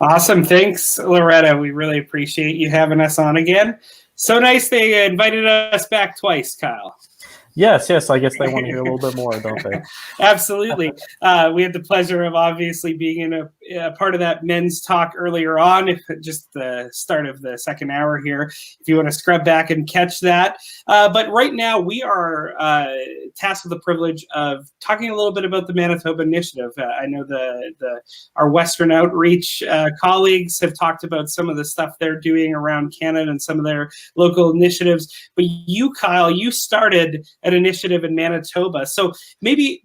Awesome. Thanks, Loretta. We really appreciate you having us on again. So nice they invited us back twice, Kyle. Yes, I guess they want to hear a little bit more, don't they? Absolutely. We had the pleasure of obviously being in a part of that men's talk earlier on, if just the start of the second hour here, if you want to scrub back and catch that. But right now we are tasked with the privilege of talking a little bit about the Manitoba Initiative. I know our Western Outreach colleagues have talked about some of the stuff they're doing around Canada and some of their local initiatives. But you, Kyle, you started an initiative in Manitoba. So maybe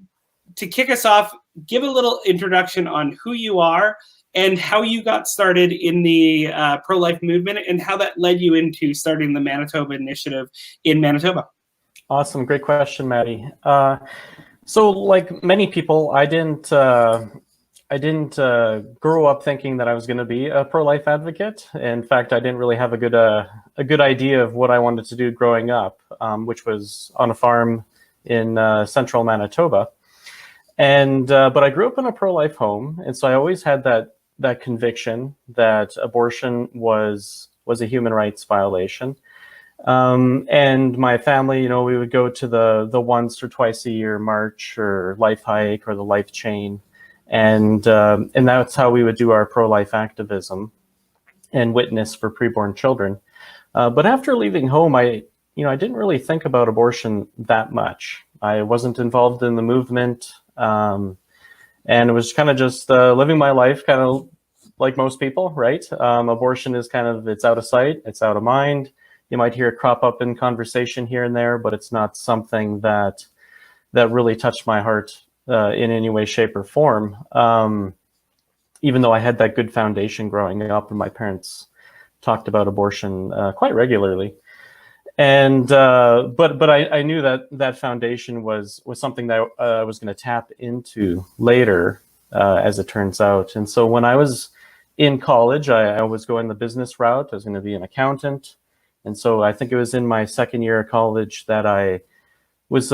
to kick us off, give a little introduction on who you are and how you got started in the pro-life movement and how that led you into starting the Manitoba Initiative in Manitoba. Awesome. Great question, Maddie. So like many people, I didn't grow up thinking that I was going to be a pro-life advocate. In fact, I didn't really have a good idea of what I wanted to do growing up, which was on a farm in central Manitoba. And but I grew up in a pro-life home, and so I always had that conviction that abortion was a human rights violation. And my family, we would go to the once or twice a year march or life hike or the life chain. And that's how we would do our pro-life activism and witness for preborn children. But after leaving home, I didn't really think about abortion that much. I wasn't involved in the movement, and it was kind of just living my life, kind of like most people, right? Abortion is it's out of sight, it's out of mind. You might hear it crop up in conversation here and there, but it's not something that really touched my heart in any way, shape, or form, even though I had that good foundation growing up and my parents talked about abortion quite regularly. And but I knew that foundation was something that I was going to tap into later, as it turns out. And so when I was in college, I was going the business route. I was going to be an accountant. And so I think it was in my second year of college that I was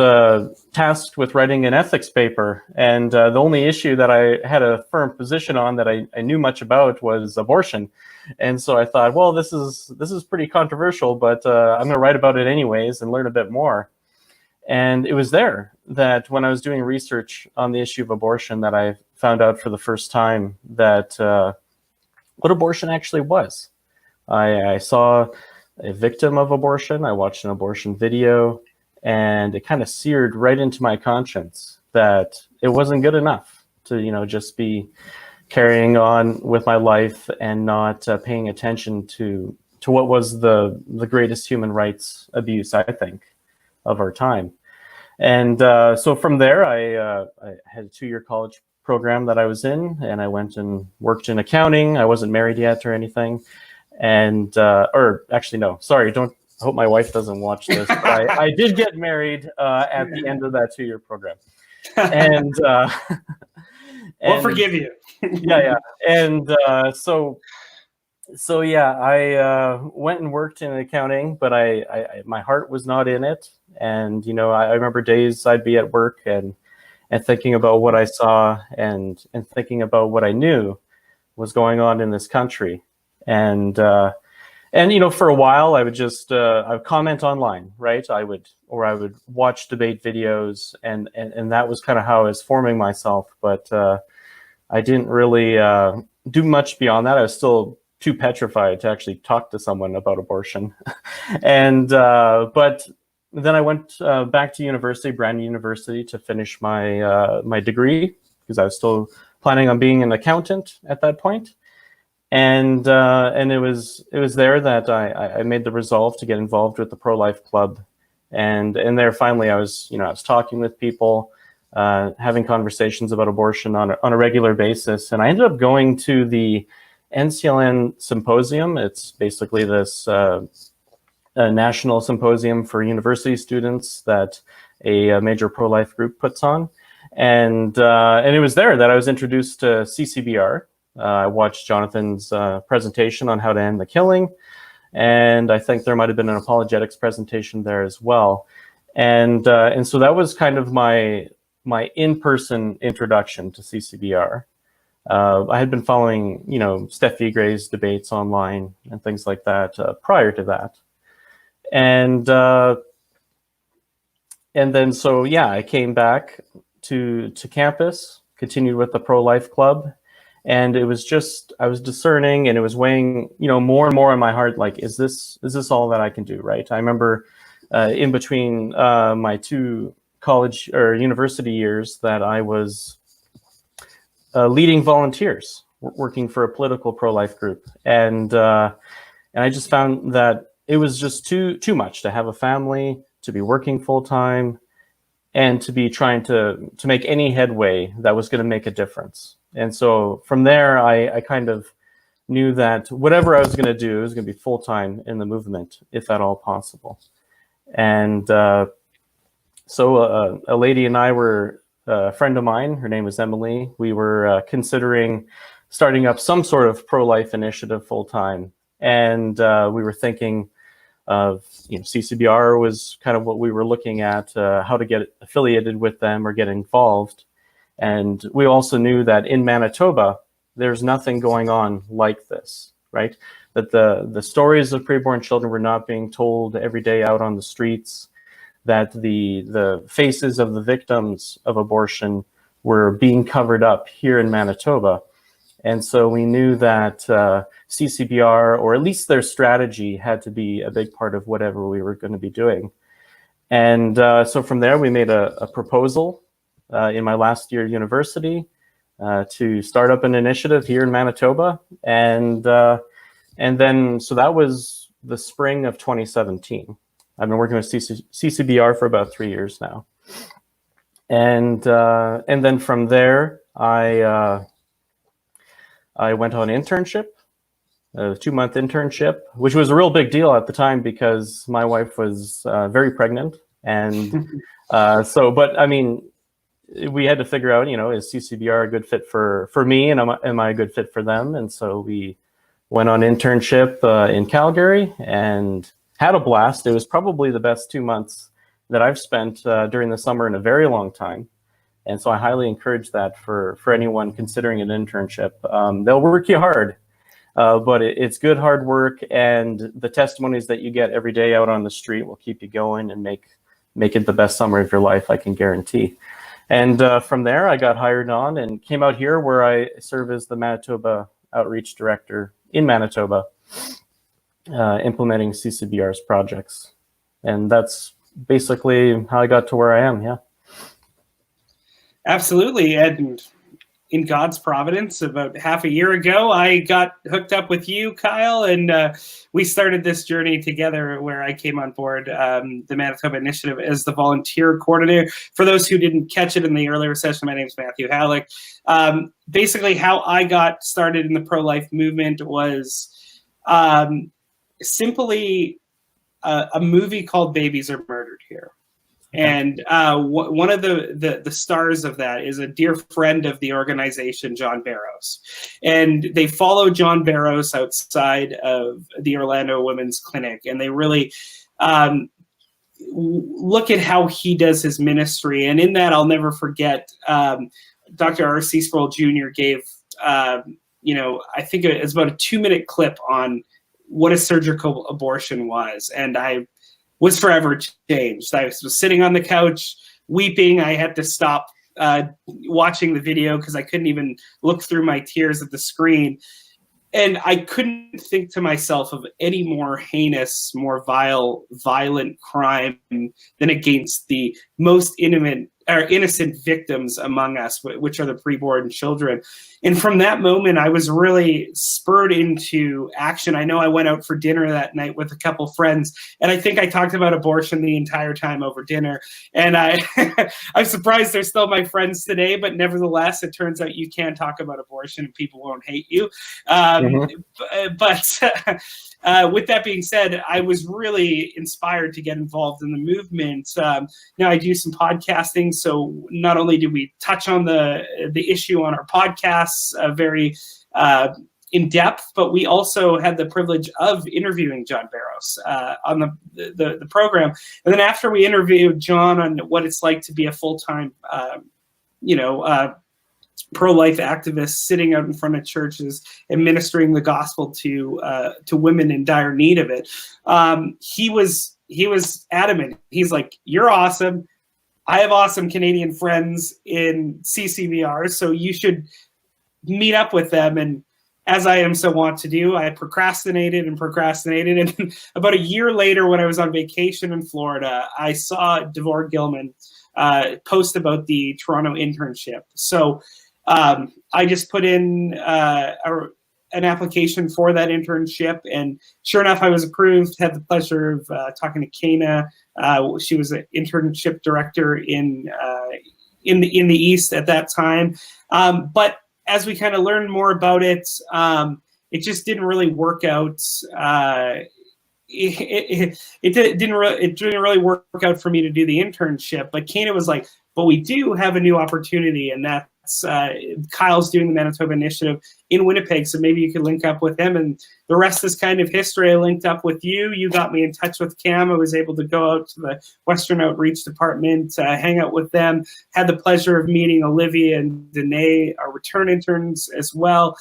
tasked with writing an ethics paper. And the only issue that I had a firm position on that I knew much about was abortion. And so I thought, well, this is pretty controversial, but I'm going to write about it anyways and learn a bit more. And it was there that when I was doing research on the issue of abortion that I found out for the first time that what abortion actually was. I saw a victim of abortion. I watched an abortion video. And it kind of seared right into my conscience that it wasn't good enough to, just be carrying on with my life and not paying attention to what was the greatest human rights abuse, I think, of our time. And so from there, I had a 2-year college program that I was in, and I went and worked in accounting. I wasn't married yet or anything. And, or actually, no, sorry, I hope my wife doesn't watch this. But I did get married at the end of that 2-year program, and we'll forgive you. yeah. And so yeah, I went and worked in accounting, but I my heart was not in it. And I remember days I'd be at work and thinking about what I saw and thinking about what I knew was going on in this country. And for a while, I would just I would comment online, right? I would watch debate videos, and that was kind of how I was forming myself. But I didn't really do much beyond that. I was still too petrified to actually talk to someone about abortion. And but then I went back to university, Brandon University, to finish my degree because I was still planning on being an accountant at that point. And it was there that I made the resolve to get involved with the pro-life club, and there finally I was talking with people, having conversations about abortion on a regular basis, and I ended up going to the NCLN symposium. It's basically this a national symposium for university students that a major pro-life group puts on, and it was there that I was introduced to CCBR. I watched Jonathan's presentation on how to end the killing, and I think there might have been an apologetics presentation there as well. And so that was kind of my in-person introduction to CCBR. I had been following, Steffi Gray's debates online and things like that prior to that. And then, so yeah, I came back to campus, continued with the pro-life club, and it was just, I was discerning, and it was weighing, more and more in my heart, like, is this all that I can do, right? I remember in between my 2 college or university years that I was leading volunteers, working for a political pro-life group, and I just found that it was just too much to have a family, to be working full time, and to be trying to make any headway that was going to make a difference. And so from there, I kind of knew that whatever I was going to do was going to be full time in the movement, if at all possible. And so a lady and I were, a friend of mine, her name was Emily. We were considering starting up some sort of pro-life initiative full time. And we were thinking of, CCBR was kind of what we were looking at, how to get affiliated with them or get involved. And we also knew that in Manitoba, there's nothing going on like this, right? That the stories of preborn children were not being told every day out on the streets, that the faces of the victims of abortion were being covered up here in Manitoba. And so we knew that CCBR, or at least their strategy, had to be a big part of whatever we were going to be doing. And so from there, we made a proposal in my last year of university to start up an initiative here in Manitoba. And then, so that was the spring of 2017. I've been working with CCBR for about 3 years now. And then from there, I went on internship, a 2-month internship, which was a real big deal at the time because my wife was very pregnant. And but I mean, we had to figure out, is CCBR a good fit for me, and am I a good fit for them? And so we went on internship in Calgary and had a blast. It was probably the best 2 months that I've spent during the summer in a very long time. And so I highly encourage that for anyone considering an internship. They'll work you hard, but it's good hard work, and the testimonies that you get every day out on the street will keep you going and make it the best summer of your life, I can guarantee. And from there, I got hired on and came out here, where I serve as the Manitoba Outreach Director in Manitoba, implementing CCBR's projects. And that's basically how I got to where I am, yeah. Absolutely. And in God's providence, about half a year ago, I got hooked up with you, Kyle, and we started this journey together, where I came on board the Manitoba Initiative as the volunteer coordinator. For those who didn't catch it in the earlier session, my name is Matthew Halleck. Basically, how I got started in the pro-life movement was simply a movie called Babies Are Murdered Here. And one of the stars of that is a dear friend of the organization, John Barrows. And they follow John Barrows outside of the Orlando Women's Clinic, and they really look at how he does his ministry. And in that, I'll never forget, Dr. R.C. Sproul Jr. gave, I think it was about a 2-minute clip on what a surgical abortion was. And I was forever changed. I was sitting on the couch weeping. I had to stop watching the video because I couldn't even look through my tears at the screen. And I couldn't think to myself of any more heinous, more violent crime than against the most innocent victims among us, which are the preborn children. And from that moment, I was really spurred into action. I know I went out for dinner that night with a couple friends, and I think I talked about abortion the entire time over dinner. And I'm surprised they're still my friends today, but nevertheless, it turns out you can talk about abortion and people won't hate you. But with that being said, I was really inspired to get involved in the movement. I do some podcasting, so not only do we touch on the issue on our podcasts very in depth, but we also had the privilege of interviewing John Barrows on the program. And then after we interviewed John on what it's like to be a full-time, pro-life activists sitting out in front of churches administering the gospel to women in dire need of it. He was adamant. He's like, "You're awesome. I have awesome Canadian friends in CCBR, so you should meet up with them." And as I am so wont to do, I procrastinated. And about a year later, when I was on vacation in Florida, I saw Devore Gilman post about the Toronto internship. So I just put in an application for that internship, and sure enough, I was approved. Had the pleasure of talking to Kana. She was an internship director in the East at that time, but as we kind of learned more about it, it just didn't really work out. It didn't really work out for me to do the internship. But Kana was like, "But we do have a new opportunity, and that's Kyle's doing the Manitoba Initiative in Winnipeg. So maybe you could link up with him." And the rest is kind of history. I linked up with you. You got me in touch with Cam. I was able to go out to the Western Outreach Department, hang out with them. Had the pleasure of meeting Olivia and Danae, our return interns, as well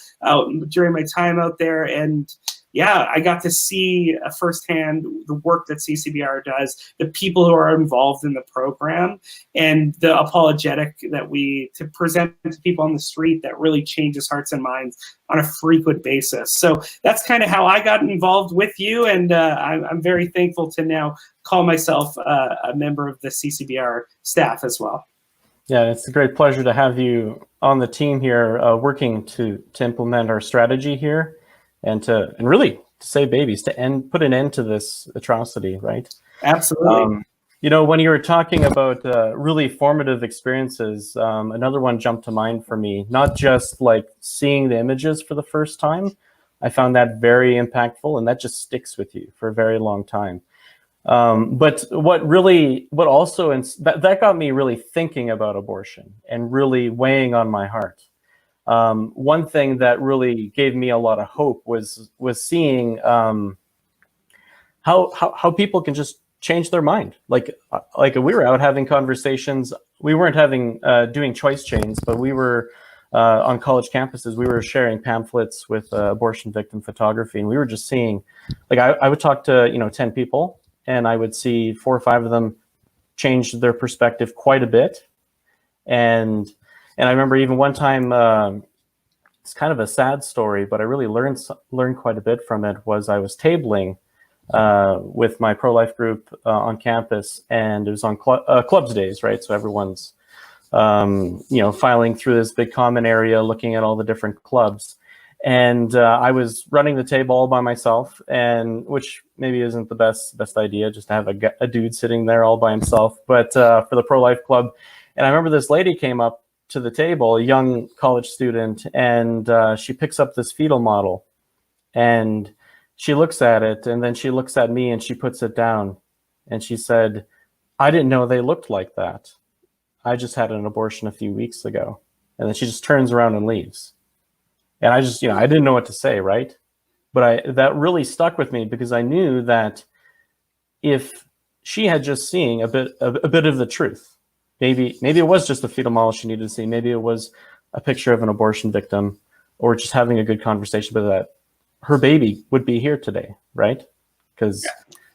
during my time out there. And yeah, I got to see firsthand the work that CCBR does, the people who are involved in the program, and the apologetic that to present to people on the street that really changes hearts and minds on a frequent basis. So that's kind of how I got involved with you, and I'm very thankful to now call myself a member of the CCBR staff as well. Yeah, it's a great pleasure to have you on the team here, working to implement our strategy here. And really to save babies, to put an end to this atrocity, right? Absolutely. When you were talking about really formative experiences, another one jumped to mind for me. Not just like seeing the images for the first time, I found that very impactful, and that just sticks with you for a very long time. But what also that got me really thinking about abortion and really weighing on my heart. One thing that really gave me a lot of hope was seeing how people can just change their mind. Like we were out having conversations. We weren't doing choice chains, but we were on college campuses. We were sharing pamphlets with abortion victim photography, and we were just seeing, like I would talk to 10 people, and I would see 4 or 5 of them change their perspective quite a bit. And I remember even one time, it's kind of a sad story, but I really learned quite a bit from it. Was I was tabling with my pro-life group on campus, and it was on clubs days, right? So everyone's filing through this big common area, looking at all the different clubs. And I was running the table all by myself, and which maybe isn't the best idea, just to have a dude sitting there all by himself. But for the pro-life club, and I remember this lady came up to the table, a young college student, and she picks up this fetal model, and she looks at it, and then she looks at me, and she puts it down, and she said, "I didn't know they looked like that. I just had an abortion a few weeks ago." And then she just turns around and leaves. And I just, I didn't know what to say, right? But that really stuck with me, because I knew that if she had just seen a bit of the truth, maybe it was just a fetal model she needed to see. Maybe it was a picture of an abortion victim, or just having a good conversation about that, her baby would be here today, right? Because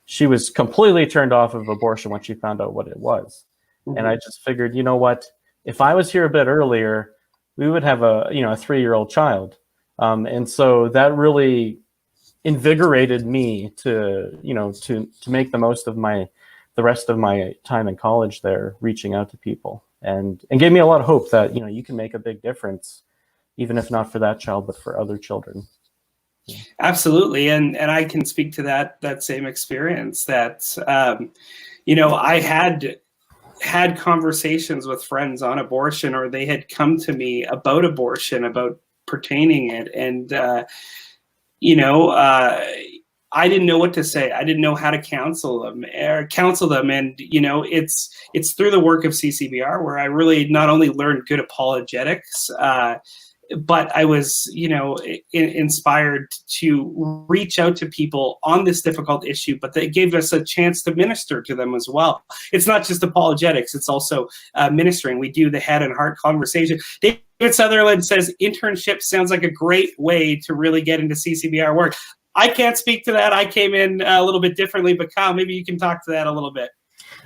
she was completely turned off of abortion when she found out what it was. Mm-hmm. And I just figured, you know what? If I was here a bit earlier, we would have a 3-year-old child. And so that really invigorated me to make the most of the rest of my time in college there, reaching out to people, and gave me a lot of hope that, you can make a big difference, even if not for that child, but for other children. Yeah. Absolutely. And I can speak to that same experience that, I had conversations with friends on abortion, or they had come to me about abortion, about pertaining it. And, I didn't know what to say. I didn't know how to counsel them. And, it's through the work of CCBR where I really not only learned good apologetics, but I was, inspired to reach out to people on this difficult issue, but they gave us a chance to minister to them as well. It's not just apologetics, it's also ministering. We do the head and heart conversation. David Sutherland says internship sounds like a great way to really get into CCBR work. I can't speak to that. I came in a little bit differently, but Kyle, maybe you can talk to that a little bit.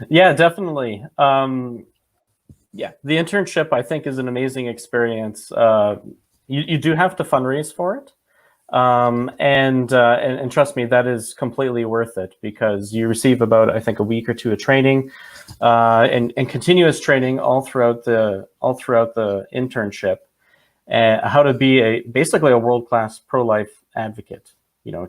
Yeah, definitely. Yeah, the internship, I think, is an amazing experience. You do have to fundraise for it. And trust me, that is completely worth it, because you receive about, I think, a week or two of training, and continuous training all throughout the internship, how to be basically a world-class pro-life advocate,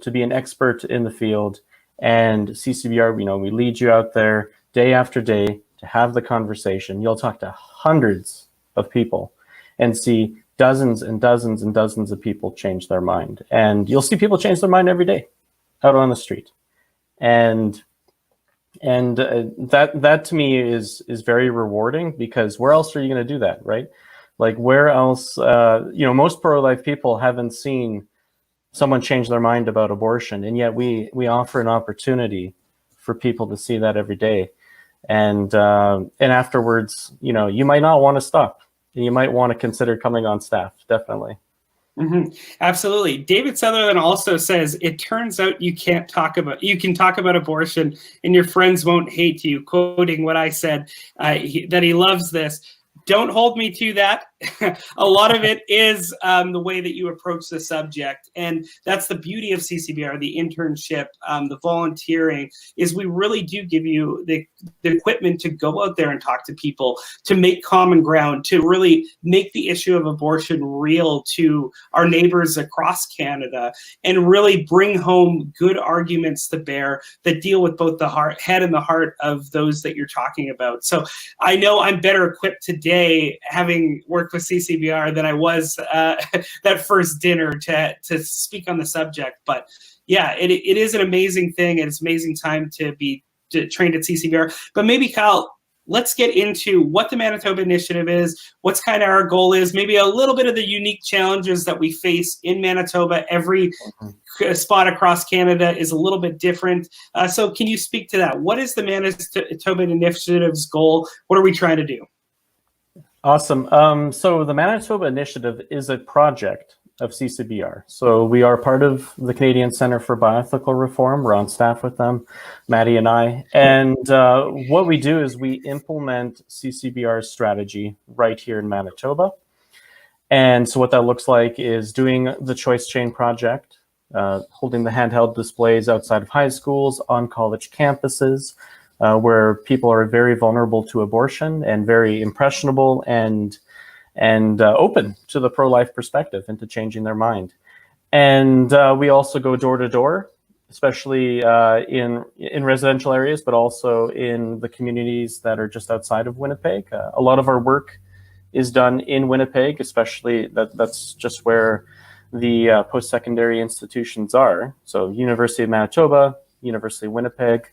to be an expert in the field. And CCBR, we lead you out there day after day to have the conversation. You'll talk to hundreds of people and see dozens and dozens and dozens of people change their mind. And you'll see people change their mind every day out on the street. And that to me is very rewarding, because where else are you going to do that, right? Like, where else, most pro-life people haven't seen someone change their mind about abortion, and yet we offer an opportunity for people to see that every day. And afterwards, you might not want to stop. You might want to consider coming on staff, definitely. Mm-hmm. Absolutely. David Sutherland also says, it turns out you can talk about abortion and your friends won't hate you, quoting what I said, that he loves this. Don't hold me to that. A lot of it is the way that you approach the subject. And that's the beauty of CCBR, the internship, the volunteering, is we really do give you the equipment to go out there and talk to people, to make common ground, to really make the issue of abortion real to our neighbors across Canada, and really bring home good arguments to bear that deal with both the head and the heart of those that you're talking about. So I know I'm better equipped today, having worked with CCBR, than I was that first dinner to speak on the subject. But yeah, it is an amazing thing, and it's an amazing time to be trained at CCBR. But maybe, Kyle, let's get into what the Manitoba Initiative is, what's kind of our goal is, maybe a little bit of the unique challenges that we face in Manitoba. Every spot across Canada is a little bit different. So can you speak to that? What is the Manitoba Initiative's goal? What are we trying to do? Awesome. So the Manitoba Initiative is a project of CCBR. So we are part of the Canadian Centre for Bioethical Reform. We're on staff with them, Maddie and I. And what we do is we implement CCBR's strategy right here in Manitoba. And so what that looks like is doing the Choice Chain project, holding the handheld displays outside of high schools, on college campuses, where people are very vulnerable to abortion and very impressionable and open to the pro-life perspective and to changing their mind. And we also go door to door, especially in residential areas, but also in the communities that are just outside of Winnipeg. A lot of our work is done in Winnipeg, especially that's just where the post-secondary institutions are. So University of Manitoba, University of Winnipeg.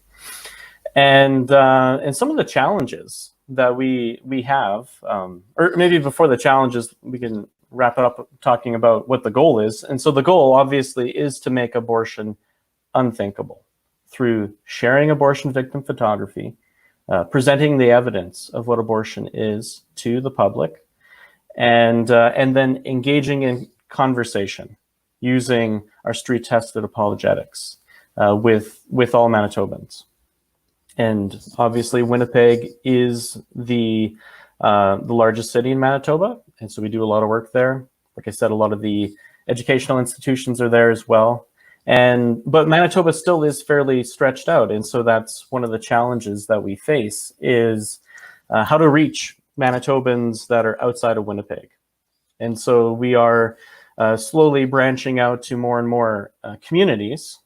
And some of the challenges that we have, or maybe before the challenges, we can wrap it up talking about what the goal is. And so the goal, obviously, is to make abortion unthinkable through sharing abortion victim photography, presenting the evidence of what abortion is to the public, and then engaging in conversation using our street-tested apologetics with all Manitobans. And obviously, Winnipeg is the largest city in Manitoba, and so we do a lot of work there. Like I said, a lot of the educational institutions are there as well. But Manitoba still is fairly stretched out, and so that's one of the challenges that we face is how to reach Manitobans that are outside of Winnipeg. And so we are slowly branching out to more and more communities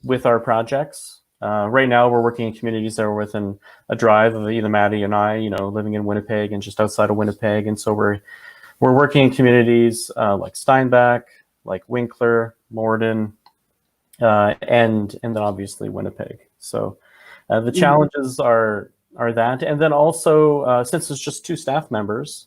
with our projects. Right now, we're working in communities that are within a drive of either Maddie and I, living in Winnipeg and just outside of Winnipeg. And so we're working in communities like Steinbach, like Winkler, Morden, and then obviously Winnipeg. So the challenges are that. And then also, since it's just 2 staff members,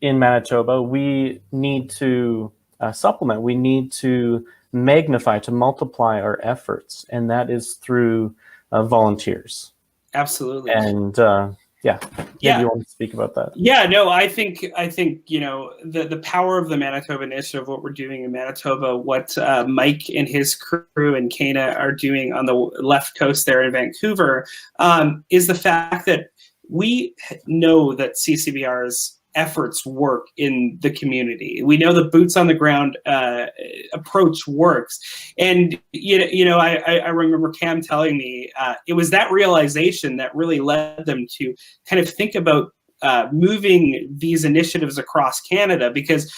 in Manitoba, we need to supplement, we need to magnify, to multiply our efforts, and that is through volunteers. Absolutely. And yeah, maybe you want to speak about that. Yeah, no, I think the power of the Manitoba Initiative, what we're doing in Manitoba, what Mike and his crew and Kana are doing on the left coast there in Vancouver, is the fact that we know that CCBR's efforts work in the community. We know the boots on the ground approach works, and I remember Cam telling me it was that realization that really led them to kind of think about moving these initiatives across Canada, because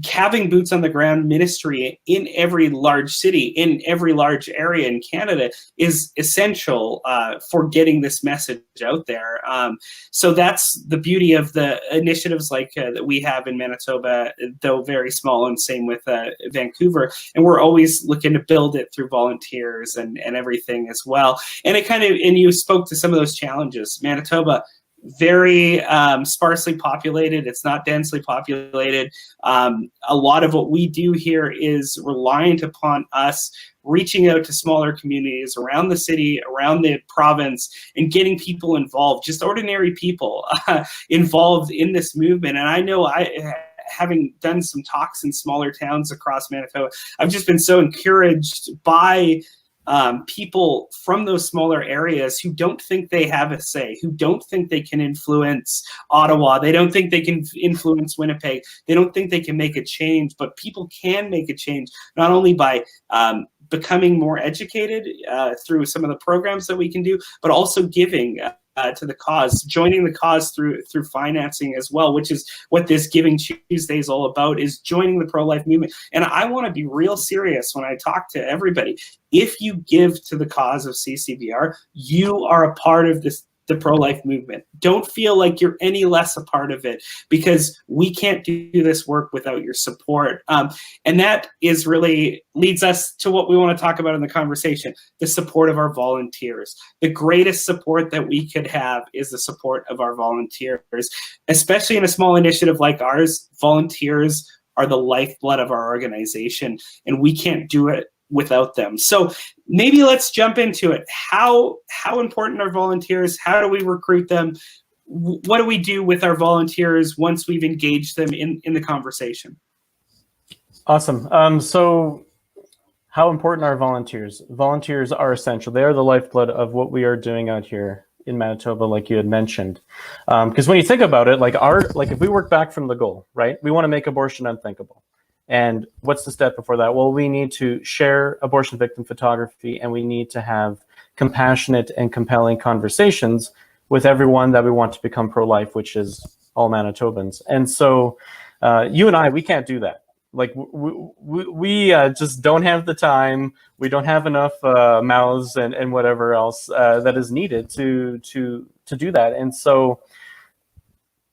having boots on the ground ministry in every large city, in every large area in Canada, is essential for getting this message out there. So that's the beauty of the initiatives like that we have in Manitoba, though very small, and same with Vancouver. And we're always looking to build it through volunteers and everything as well. And and you spoke to some of those challenges. Manitoba, very sparsely populated. It's not densely populated. A lot of what we do here is reliant upon us reaching out to smaller communities around the city, around the province, and getting people involved, just ordinary people involved in this movement. And I know having done some talks in smaller towns across Manitoba, I've just been so encouraged by people from those smaller areas who don't think they have a say, who don't think they can influence Ottawa, they don't think they can influence Winnipeg, they don't think they can make a change, but people can make a change, not only by becoming more educated through some of the programs that we can do, but also giving to the cause, joining the cause through financing as well, which is what this Giving Tuesday is all about, is joining the pro-life movement. And I want to be real serious when I talk to everybody. If you give to the cause of CCBR, you are a part of the pro-life movement. Don't feel like you're any less a part of it, because we can't do this work without your support. And that is really leads us to what we want to talk about in the conversation, the support of our volunteers. The greatest support that we could have is the support of our volunteers, especially in a small initiative like ours. Volunteers are the lifeblood of our organization, and we can't do it without them. So maybe let's jump into it. How important are volunteers? How do we recruit them? What do we do with our volunteers once we've engaged them in the conversation? Awesome. So how important are volunteers? Volunteers are essential. They are the lifeblood of what we are doing out here in Manitoba, like you had mentioned. Because when you think about it, like if we work back from the goal, right? We want to make abortion unthinkable. And what's the step before that? Well, we need to share abortion victim photography, and we need to have compassionate and compelling conversations with everyone that we want to become pro-life, which is all Manitobans. And so you and I, we can't do that. Like we just don't have the time. We don't have enough mouths and whatever else that is needed to do that. And so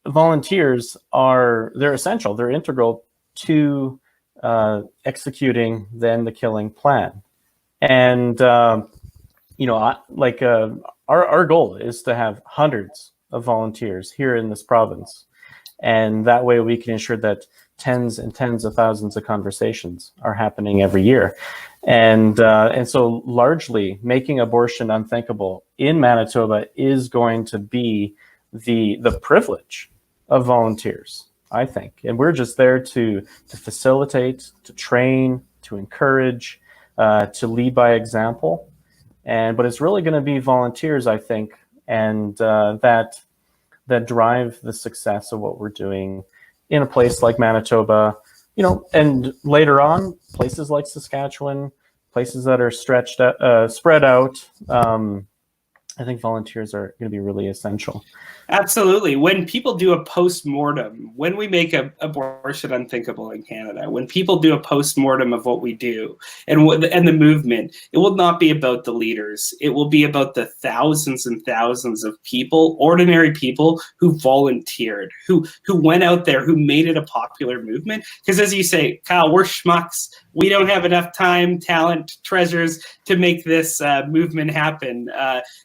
volunteers they're essential. They're integral to executing then the killing plan. And our goal is to have hundreds of volunteers here in this province, and that way we can ensure that tens and tens of thousands of conversations are happening every year. And so largely making abortion unthinkable in Manitoba is going to be the privilege of volunteers, I think. And we're just there to facilitate, to train, to encourage, to lead by example. But it's really going to be volunteers, I think, and that drive the success of what we're doing in a place like Manitoba, and later on, places like Saskatchewan, places that are spread out. I think volunteers are going to be really essential. Absolutely. When people do a post-mortem, when we make abortion unthinkable in Canada, when people do a post-mortem of what we do and the movement, it will not be about the leaders. It will be about the thousands and thousands of people, ordinary people who volunteered, who went out there, who made it a popular movement. Because as you say, Kyle, we're schmucks. We don't have enough time, talent, treasures to make this movement happen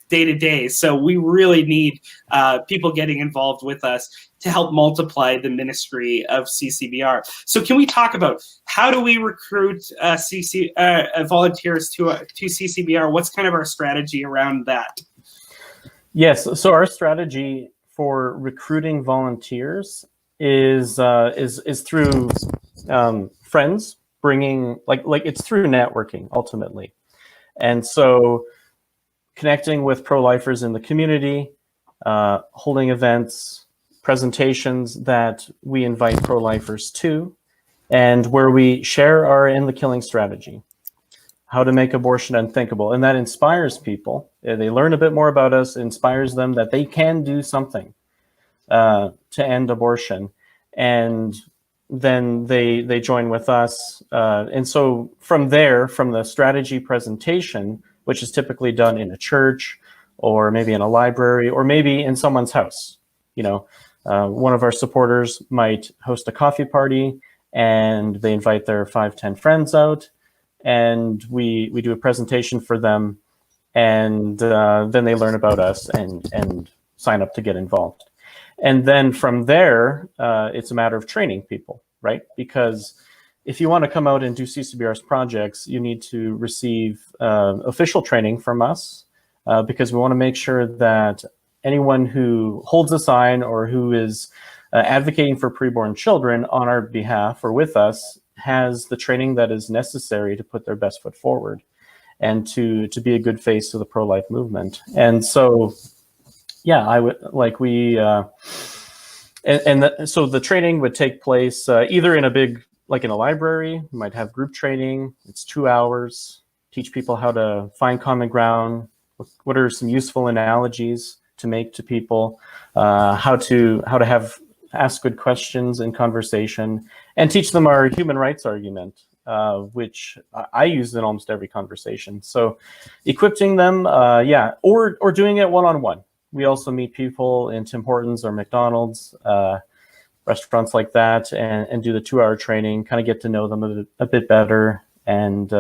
day to day. So we really need people getting involved with us. to help multiply the ministry of CCBR. So can we talk about how do we recruit volunteers to CCBR? What's kind of our strategy around that? Yes, so our strategy for recruiting volunteers is through friends, bringing like it's through networking ultimately, and so connecting with pro-lifers in the community, holding events, presentations that we invite pro-lifers to, and where we share our end the killing strategy, how to make abortion unthinkable, and that inspires people. They learn a bit more about us, inspires them that they can do something to end abortion, and then they join with us. And so from there, from the strategy presentation, which is typically done in a church or maybe in a library or maybe in someone's house, one of our supporters might host a coffee party and they invite their 5-10 friends out, and we do a presentation for them, and then they learn about us and sign up to get involved. And then from there, it's a matter of training people, right? Because if you want to come out and do CCBR's projects, you need to receive official training from us, because we want to make sure that anyone who holds a sign or who is advocating for preborn children on our behalf or with us has the training that is necessary to put their best foot forward and to be a good face to the pro-life movement. And so, yeah, I would like so the training would take place either in a big, like in a library. You might have group training. It's 2 hours. Teach people how to find common ground. What are some useful analogies to make to people? How to ask good questions in conversation, and teach them our human rights argument, which I use in almost every conversation. So equipping them, or doing it one-on-one. We also meet people in Tim Hortons or McDonald's, restaurants like that, and do the 2-hour training, kind of get to know them a bit better, and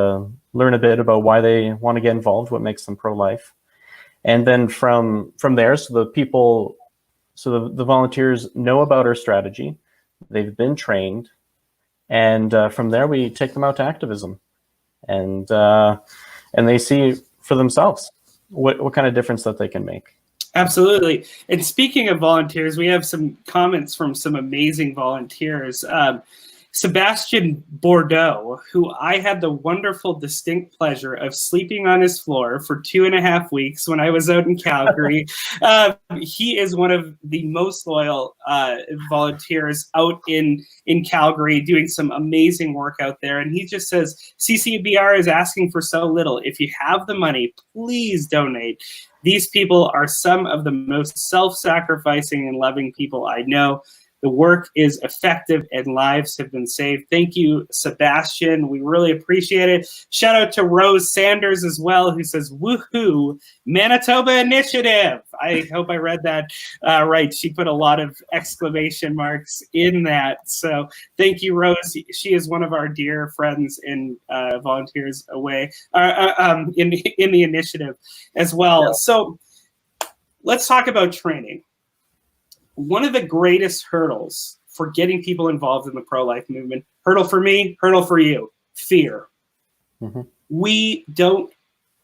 learn a bit about why they want to get involved, what makes them pro-life. And then from there, so the volunteers know about our strategy, they've been trained, and from there we take them out to activism, and they see for themselves what kind of difference that they can make. Absolutely. And speaking of volunteers, we have some comments from some amazing volunteers. Sebastian Bordeaux, who I had the wonderful, distinct pleasure of sleeping on his floor for 2.5 weeks when I was out in Calgary. He is one of the most loyal volunteers out in Calgary, doing some amazing work out there. And he just says, CCBR is asking for so little. If you have the money, please donate. These people are some of the most self-sacrificing and loving people I know. The work is effective and lives have been saved. Thank you, Sebastian. We really appreciate it. Shout out to Rose Sanders as well, who says, woohoo, Manitoba Initiative. I hope I read that right. She put a lot of exclamation marks in that. So thank you, Rose. She is one of our dear friends and volunteers away in the initiative as well. Yeah. So let's talk about training. One of the greatest hurdles for getting people involved in the pro-life movement, hurdle for me, hurdle for you, fear. Mm-hmm. We don't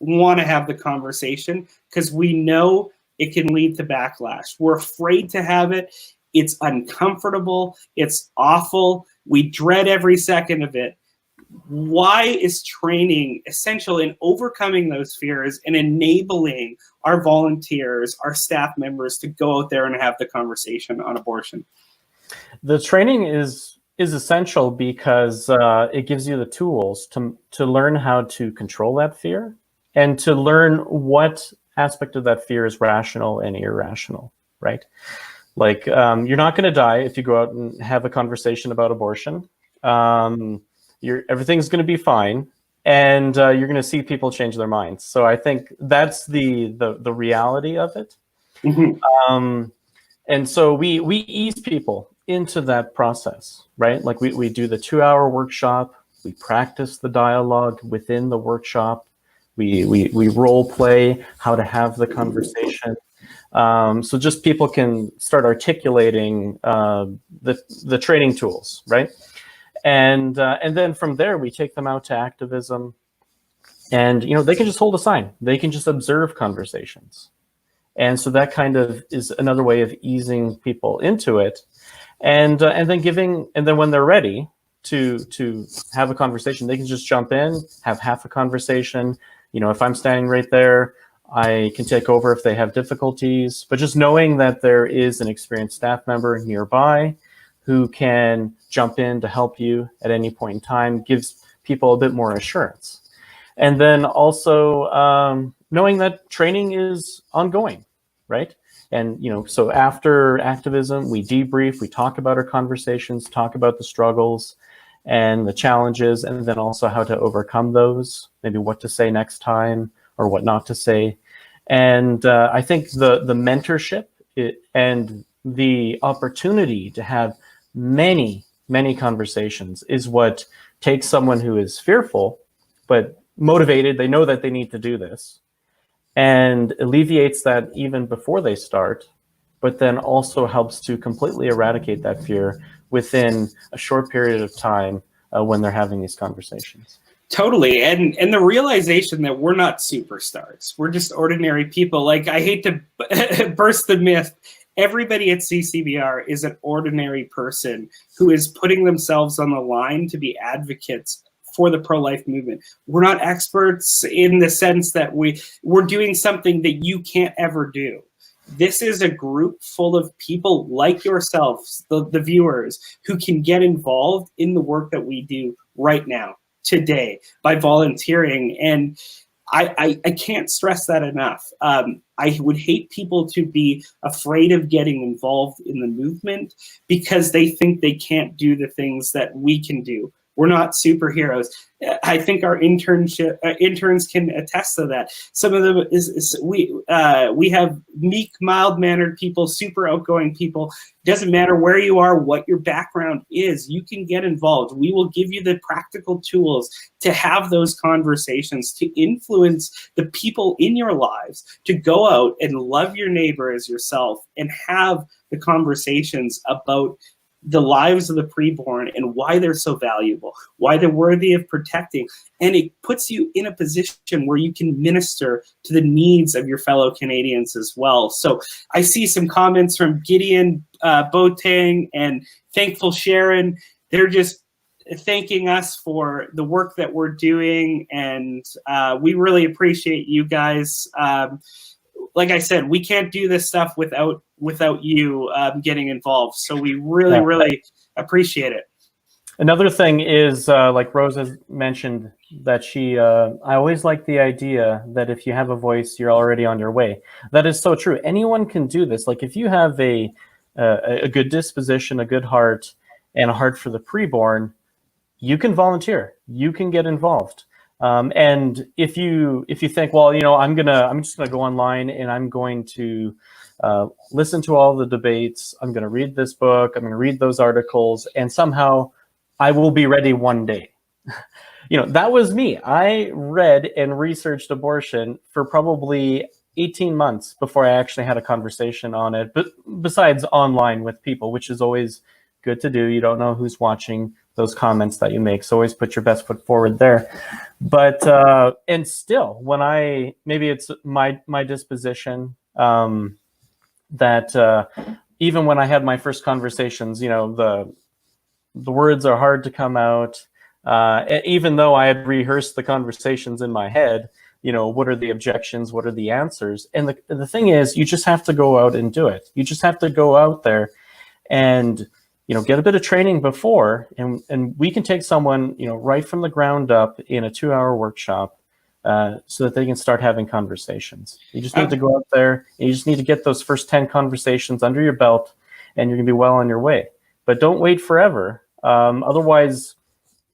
want to have the conversation because we know it can lead to backlash. We're afraid to have it. It's uncomfortable. It's awful. We dread every second of it. Why is training essential in overcoming those fears and enabling our volunteers, our staff members to go out there and have the conversation on abortion? The training is essential because it gives you the tools to learn how to control that fear and to learn what aspect of that fear is rational and irrational, right? Like you're not going to die if you go out and have a conversation about abortion. Everything's going to be fine, and you're going to see people change their minds. So I think that's the reality of it. Mm-hmm. And so we ease people into that process, right? Like we do the 2-hour workshop, we practice the dialogue within the workshop, we role play how to have the conversation. So just people can start articulating the training tools, right? And then from there, we take them out to activism. And, they can just hold a sign. They can just observe conversations. And so that kind of is another way of easing people into it. And then when they're ready to have a conversation, they can just jump in, have half a conversation. If I'm standing right there, I can take over if they have difficulties. But just knowing that there is an experienced staff member nearby who can jump in to help you at any point in time gives people a bit more assurance. And then also knowing that training is ongoing, right? And, so after activism, we debrief, we talk about our conversations, talk about the struggles and the challenges, and then also how to overcome those, maybe what to say next time or what not to say. And I think the mentorship and the opportunity to have many, many conversations is what takes someone who is fearful, but motivated, they know that they need to do this, and alleviates that even before they start, but then also helps to completely eradicate that fear within a short period of time when they're having these conversations. Totally. And the realization that we're not superstars. We're just ordinary people. Like, I hate to burst the myth. Everybody at CCBR is an ordinary person who is putting themselves on the line to be advocates for the pro-life movement. We're not experts in the sense that we're doing something that you can't ever do. This is a group full of people like yourselves, the viewers, who can get involved in the work that we do right now, today, by volunteering. And I can't stress that enough. I would hate people to be afraid of getting involved in the movement because they think they can't do the things that we can do. We're not superheroes. I think our interns can attest to that. Some of them we have meek, mild-mannered people, super outgoing people. Doesn't matter where you are, what your background is, you can get involved. We will give you the practical tools to have those conversations, to influence the people in your lives, to go out and love your neighbor as yourself and have the conversations about the lives of the preborn and why they're so valuable, why they're worthy of protecting. And it puts you in a position where you can minister to the needs of your fellow Canadians as well. So I see some comments from Gideon Boateng and Thankful Sharon. They're just thanking us for the work that we're doing. And we really appreciate you guys. Like I said, we can't do this stuff without you getting involved. So we really appreciate it. Another thing is, like Rose has mentioned, that I always like the idea that if you have a voice, you're already on your way. That is so true. Anyone can do this. Like, if you have a good disposition, a good heart, and a heart for the preborn, you can volunteer. You can get involved. And if you think, well, I'm just gonna go online and I'm going to listen to all the debates. I'm gonna read this book. I'm gonna read those articles, and somehow I will be ready one day. That was me. I read and researched abortion for probably 18 months before I actually had a conversation on it. But besides online with people, which is always good to do. You don't know who's watching those comments that you make, so always put your best foot forward there. But and still, maybe it's my disposition that even when I had my first conversations, the words are hard to come out. Even though I had rehearsed the conversations in my head, what are the objections? What are the answers? And the thing is, you just have to go out and do it. You just have to go out there and get a bit of training before, and we can take someone, right from the ground up in a 2-hour workshop so that they can start having conversations. You just need to go out there, and you just need to get those first 10 conversations under your belt, and you're gonna be well on your way. But don't wait forever. Otherwise,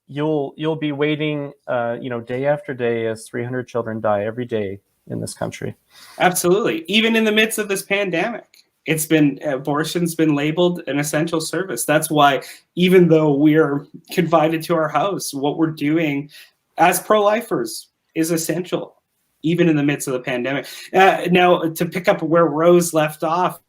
you'll be waiting, day after day as 300 children die every day in this country. Absolutely. Even in the midst of this pandemic. Abortion's been labeled an essential service. That's why, even though we're confined to our house, what we're doing as pro-lifers is essential. even in the midst of the pandemic. Now, to pick up where Rose left off,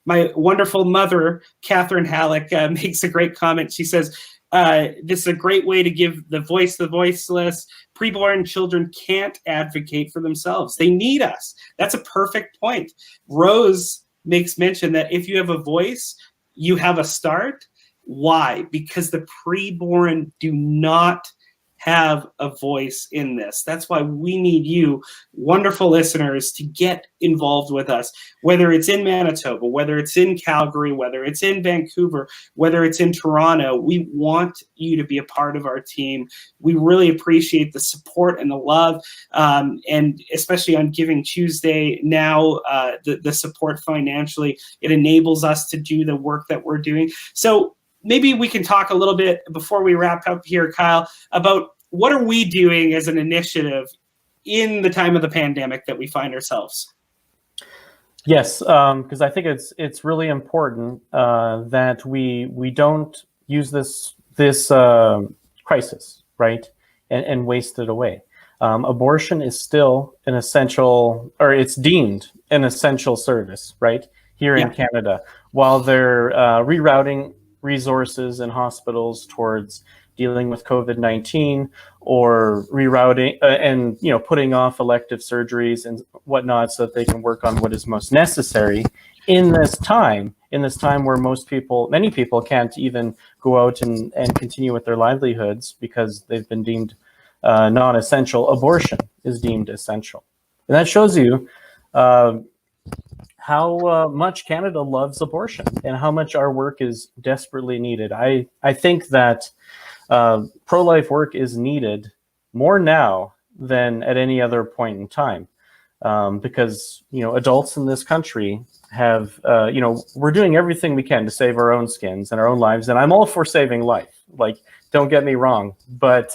my wonderful mother, Catherine Halleck, makes a great comment. She says, this is a great way to give the voice to the voiceless. Preborn children can't advocate for themselves. They need us. That's a perfect point. Rose makes mention that if you have a voice, you have a start. Why? Because the preborn do not have a voice in this. That's why we need you, wonderful listeners, to get involved with us, whether it's in Manitoba, whether it's in Calgary, whether it's in Vancouver, whether it's in Toronto. We want you to be a part of our team. We really appreciate the support and the love, and especially on Giving Tuesday now, the support financially. It enables us to do the work that we're doing. So maybe we can talk a little bit before we wrap up here, Kyle, about what are we doing as an initiative in the time of the pandemic that we find ourselves? Yes, because I think it's really important that we don't use this crisis, right, and waste it away. Abortion is still an essential, or it's deemed an essential service, right, here in Canada, while they're rerouting resources in hospitals towards dealing with COVID-19, or rerouting and putting off elective surgeries and whatnot so that they can work on what is most necessary in this time where many people can't even go out and continue with their livelihoods because they've been deemed non-essential. Abortion is deemed essential. And that shows you how much Canada loves abortion and how much our work is desperately needed. I think that pro-life work is needed more now than at any other point in time, because adults in this country have we're doing everything we can to save our own skins and our own lives, and I'm all for saving life. Like, don't get me wrong, but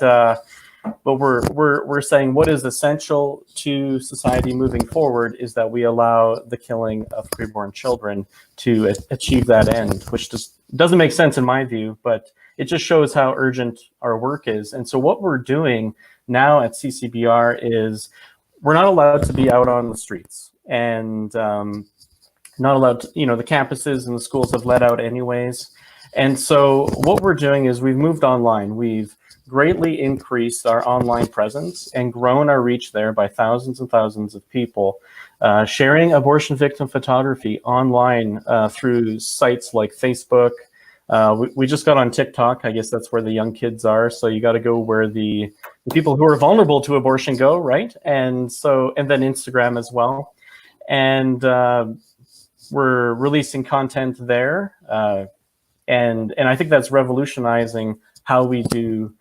we're saying what is essential to society moving forward is that we allow the killing of preborn children to achieve that end, which just doesn't make sense in my view, but it just shows how urgent our work is. And so what we're doing now at CCBR is we're not allowed to be out on the streets, and not allowed to, the campuses and the schools have let out anyways. And so what we're doing is we've moved online. We've greatly increased our online presence and grown our reach there by thousands and thousands of people sharing abortion victim photography online through sites like Facebook. We just got on TikTok. I guess that's where the young kids are. So you got to go where the people who are vulnerable to abortion go, right? And then Instagram as well. And we're releasing content there. And I think that's revolutionizing how we do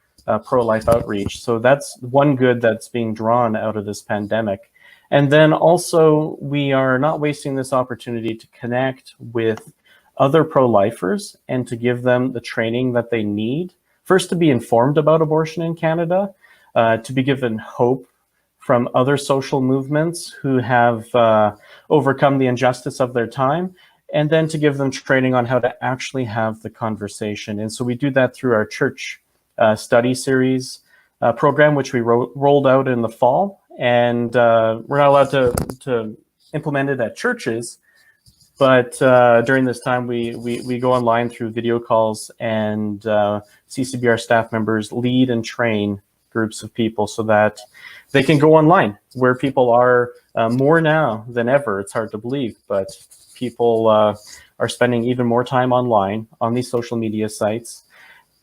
pro-life outreach. So that's one good that's being drawn out of this pandemic. And then also, we are not wasting this opportunity to connect with other pro-lifers and to give them the training that they need. First, to be informed about abortion in Canada, to be given hope from other social movements who have overcome the injustice of their time, and then to give them training on how to actually have the conversation. And so we do that through our church study series program, which we rolled out in the fall. And we're not allowed to implement it at churches, but during this time, we go online through video calls, and CCBR staff members lead and train groups of people so that they can go online, where people are more now than ever. It's hard to believe, but people are spending even more time online on these social media sites.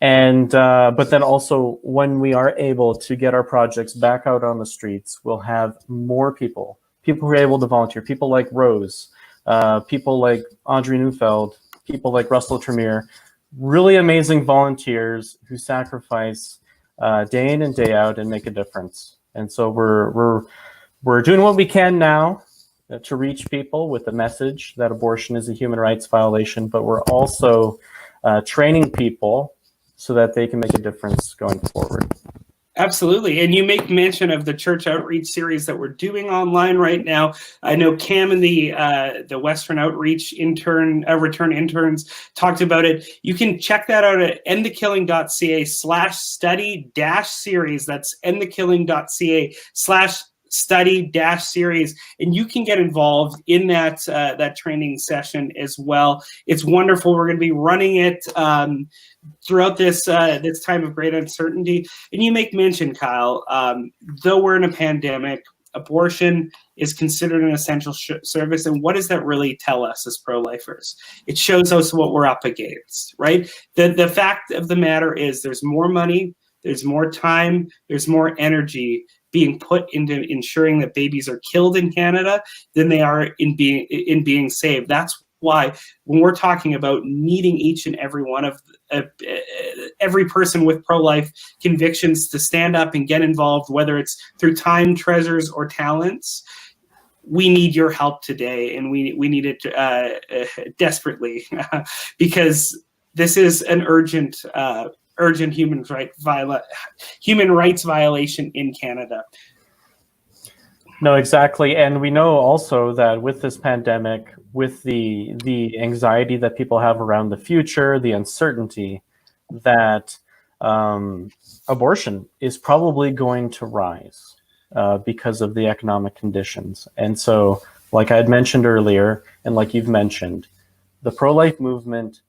And but then also, when we are able to get our projects back out on the streets, we'll have more people who are able to volunteer, people like Rose, people like Audrey Neufeld, people like Russell Tremere, really amazing volunteers who sacrifice day in and day out and make a difference. And so we're doing what we can now to reach people with the message that abortion is a human rights violation, but we're also training people so that they can make a difference going forward. Absolutely. And you make mention of the church outreach series that we're doing online right now. I know Cam and the Western Outreach return interns talked about it. You can check that out at endthekilling.ca/study-series. That's endthekilling.ca/ study dash series, and you can get involved in that that training session as well. It's wonderful. We're going to be running it throughout this this time of great uncertainty. And you make mention, Kyle, though we're in a pandemic, abortion is considered an essential service. And what does that really tell us as pro-lifers? It shows us what we're up against, right? The fact of the matter is there's more money, there's more time, there's more energy being put into ensuring that babies are killed in Canada than they are in being saved. That's why when we're talking about needing each and every one of every person with pro-life convictions to stand up and get involved, whether it's through time, treasures, or talents, we need your help today, and we need it desperately because this is an urgent human rights violation in Canada. No, exactly. And we know also that with this pandemic, with the anxiety that people have around the future, the uncertainty, that abortion is probably going to rise because of the economic conditions. And so, like I had mentioned earlier, and like you've mentioned, the pro-life movement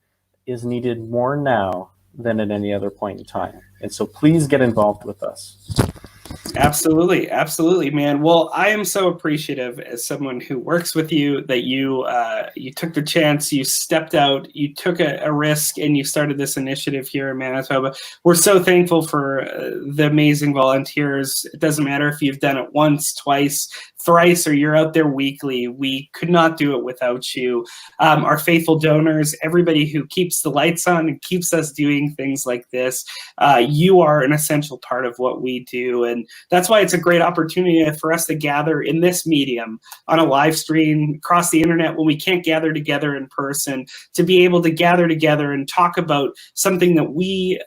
is needed more now than at any other point in time. And so please get involved with us. Absolutely. Absolutely, man. Well, I am so appreciative as someone who works with you that you took the chance, you stepped out, you took a risk, and you started this initiative here in Manitoba. We're so thankful for the amazing volunteers. It doesn't matter if you've done it once, twice, thrice, or you're out there weekly. We could not do it without you. Our faithful donors, everybody who keeps the lights on and keeps us doing things like this, you are an essential part of what we do. And that's why it's a great opportunity for us to gather in this medium on a live stream across the internet when we can't gather together in person, to be able to gather together and talk about something that we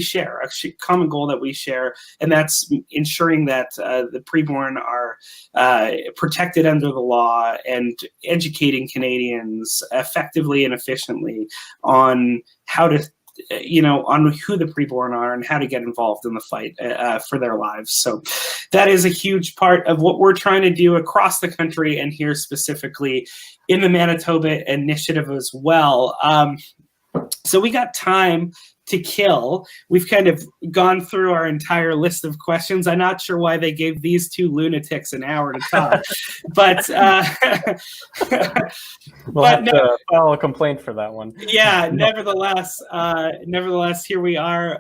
share, a common goal that we share, and that's ensuring that the preborn are protected under the law and educating Canadians effectively and efficiently on how to, on who the preborn are and how to get involved in the fight for their lives. So that is a huge part of what we're trying to do across the country and here specifically in the Manitoba initiative as well. So we got time to kill. We've kind of gone through our entire list of questions. I'm not sure why they gave these two lunatics an hour to talk, but we'll have to file a complaint for that one. Yeah, nevertheless, here we are.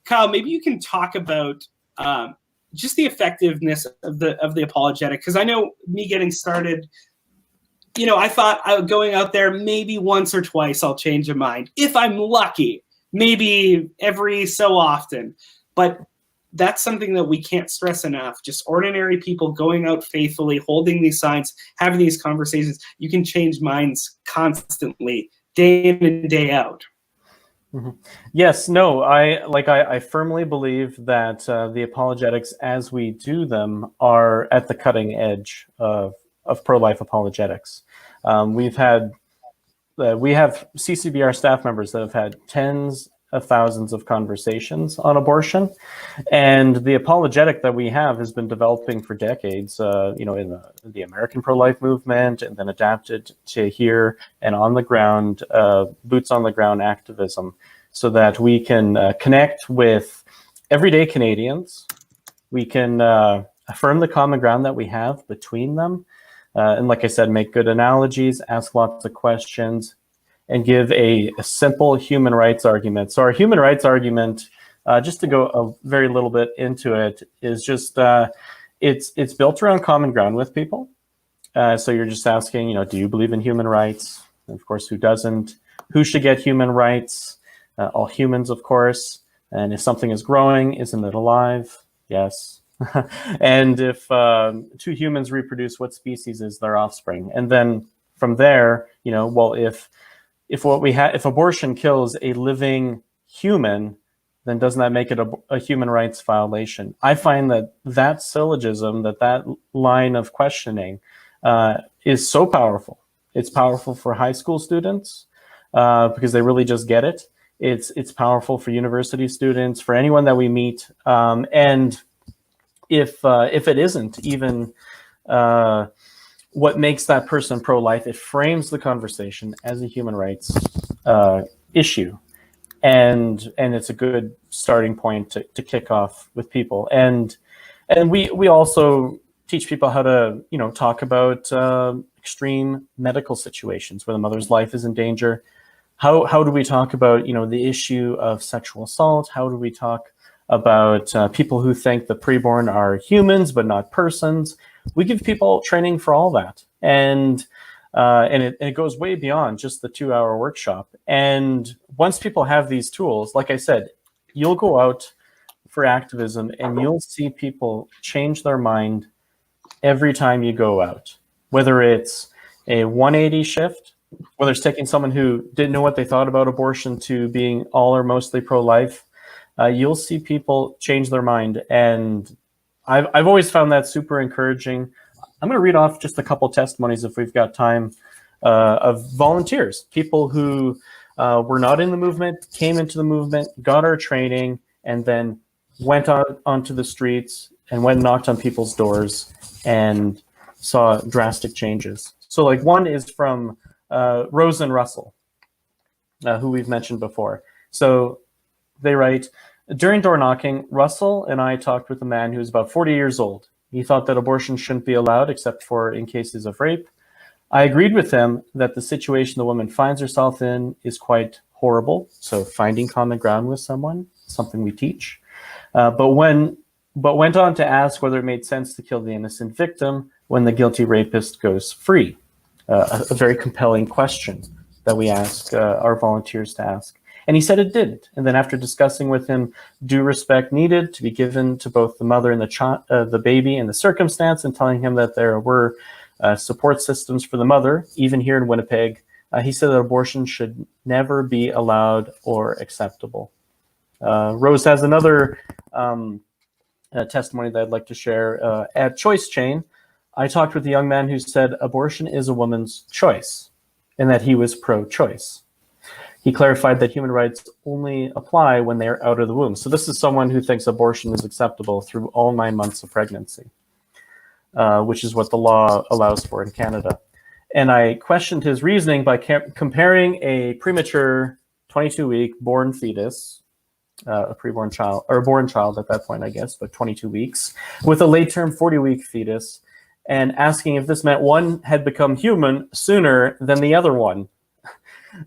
Kyle, maybe you can talk about just the effectiveness of the apologetic, because I know me getting started, I thought going out there maybe once or twice I'll change a mind if I'm lucky. Maybe every so often, but that's something that we can't stress enough. Just ordinary people going out faithfully, holding these signs, having these conversations. You can change minds constantly, day in and day out. Mm-hmm. Yes, no, I firmly believe that the apologetics as we do them are at the cutting edge of pro-life apologetics. We have CCBR staff members that have had tens of thousands of conversations on abortion, and the apologetic that we have has been developing for decades, in the American pro-life movement, and then adapted to here and on the ground, boots on the ground activism, so that we can connect with everyday Canadians. We can affirm the common ground that we have between them. And like I said, make good analogies, ask lots of questions, and give a simple human rights argument. So our human rights argument, just to go a very little bit into it, is just it's built around common ground with people. So you're just asking, do you believe in human rights? And of course, who doesn't? Who should get human rights? All humans, of course. And if something is growing, isn't it alive? Yes. And if two humans reproduce, what species is their offspring? And then from there, if abortion kills a living human, then doesn't that make it a human rights violation? I find that syllogism, that line of questioning, is so powerful. It's powerful for high school students because they really just get it. It's powerful for university students, for anyone that we meet, and if it isn't even what makes that person pro-life, it frames the conversation as a human rights issue, and it's a good starting point to kick off with people. And we also teach people how to talk about extreme medical situations where the mother's life is in danger. How do we talk about the issue of sexual assault? How do we talk about people who think the preborn are humans but not persons? We give people training for all that, and it goes way beyond just the 2-hour workshop. And once people have these tools, like I said, you'll go out for activism and you'll see people change their mind every time you go out, whether it's a 180 shift, whether it's taking someone who didn't know what they thought about abortion to being all or mostly pro-life. You'll see people change their mind, and I've always found that super encouraging. I'm going to read off just a couple testimonies, if we've got time, of volunteers, people who were not in the movement, came into the movement, got our training, and then went out onto the streets and went and knocked on people's doors and saw drastic changes. So like one is from Rose and Russell, who we've mentioned before. So they write, during door knocking, Russell and I talked with a man who was about 40 years old. He thought that abortion shouldn't be allowed except for in cases of rape. I agreed with him that the situation the woman finds herself in is quite horrible. So finding common ground with someone, something we teach. But went on to ask whether it made sense to kill the innocent victim when the guilty rapist goes free. A very compelling question that we ask our volunteers to ask. And he said it didn't. And then after discussing with him due respect needed to be given to both the mother and the baby in the circumstance, and telling him that there were support systems for the mother, even here in Winnipeg, he said that abortion should never be allowed or acceptable. Rose has another testimony that I'd like to share. At Choice Chain, I talked with a young man who said abortion is a woman's choice and that he was pro-choice. He clarified that human rights only apply when they are out of the womb. So this is someone who thinks abortion is acceptable through all 9 months of pregnancy, which is what the law allows for in Canada. And I questioned his reasoning by comparing a premature 22-week born fetus, a preborn child, or a born child at that point, I guess, but 22 weeks, with a late-term 40-week fetus, and asking if this meant one had become human sooner than the other one.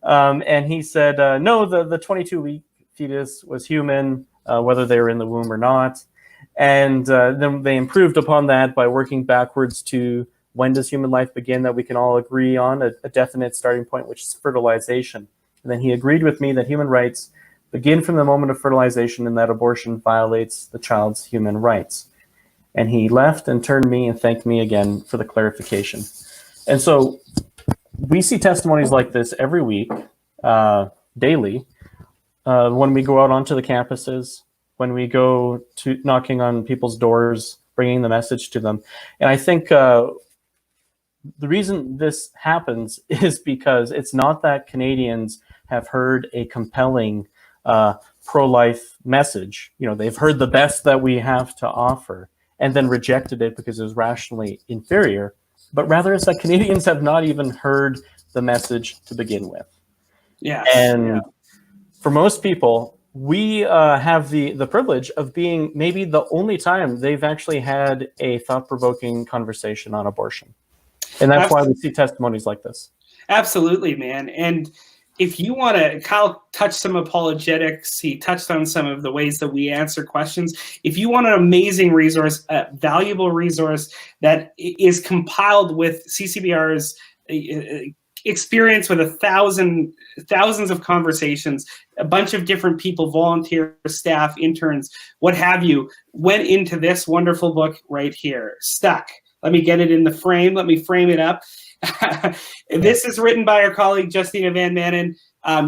And he said, no, the 22-week fetus was human, whether they were in the womb or not. And then they improved upon that by working backwards to when does human life begin, that we can all agree on, a definite starting point, which is fertilization. And then he agreed with me that human rights begin from the moment of fertilization and that abortion violates the child's human rights. And he left and turned me and thanked me again for the clarification. And so we see testimonies like this every week, daily, when we go out onto the campuses, when we go to knocking on people's doors, bringing the message to them. And I think the reason this happens is because it's not that Canadians have heard a compelling pro-life message. They've heard the best that we have to offer and then rejected it because it was rationally inferior. But rather it's that Canadians have not even heard the message to begin with. Yeah. And for most people, we have the privilege of being maybe the only time they've actually had a thought-provoking conversation on abortion. And that's why we see testimonies like this. Absolutely, man. And if you want to, Kyle touched some apologetics. He touched on some of the ways that we answer questions. If you want an amazing resource, a valuable resource that is compiled with CCBR's experience with thousands of conversations, a bunch of different people, volunteers, staff, interns, what have you, went into this wonderful book right here, Stuck. Let me get it in the frame. Let me frame it up. This is written by our colleague, Justina Van Manen.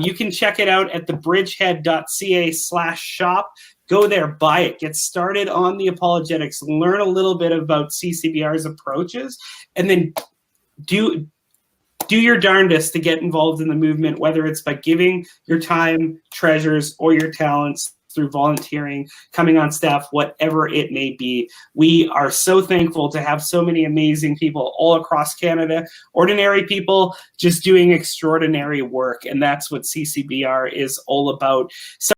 You can check it out at thebridgehead.ca/shop. Go there, buy it, get started on the apologetics, learn a little bit about CCBR's approaches, and then do your darndest to get involved in the movement, whether it's by giving your time, treasures, or your talents through volunteering, coming on staff, whatever it may be. We are so thankful to have so many amazing people all across Canada, ordinary people just doing extraordinary work. And that's what CCBR is all about. So